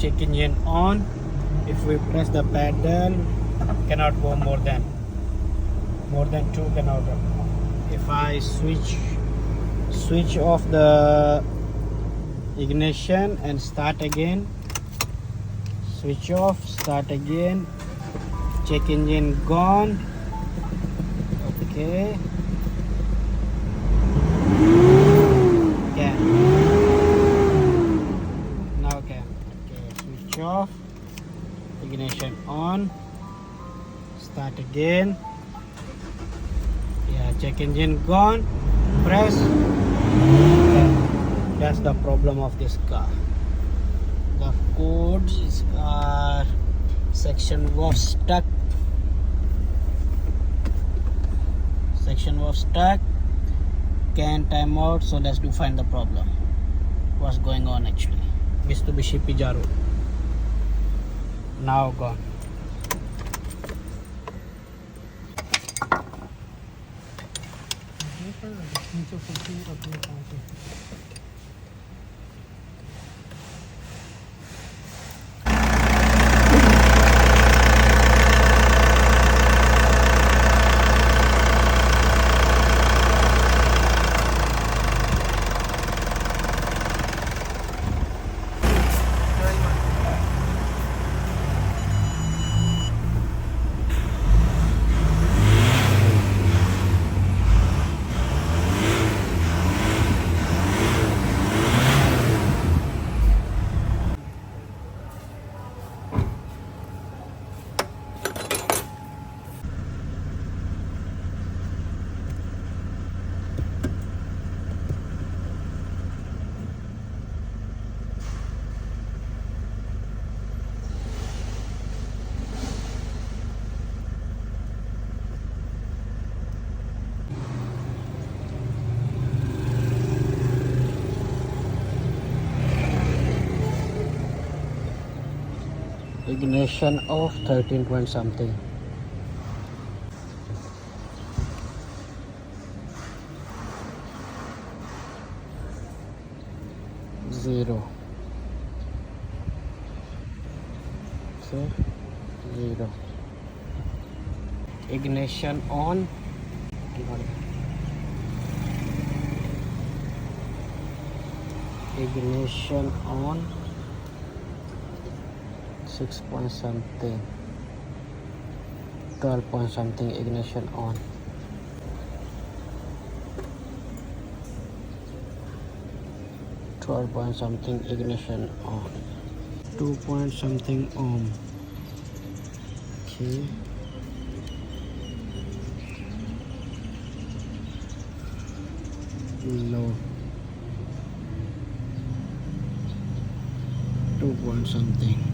check engine on. If we press the pedal, cannot go more than 2 cannot go. If I switch off the ignition and start again, switch off, start again, check engine gone. Okay, now can. Okay, switch off, ignition on, start again. Yeah, check engine gone, press. That's the problem of this car. The codes are section was stuck, can timeout. So let's find the problem. What's going on actually? Mitsubishi Pajero now gone. Ignition off, 13 point something. Zero. So, 0. Ignition on. Ignition on. 6 point something, 12 point something, ignition on. 12 point something, ignition on. 2 point something ohm. Okay, low. 2 point something.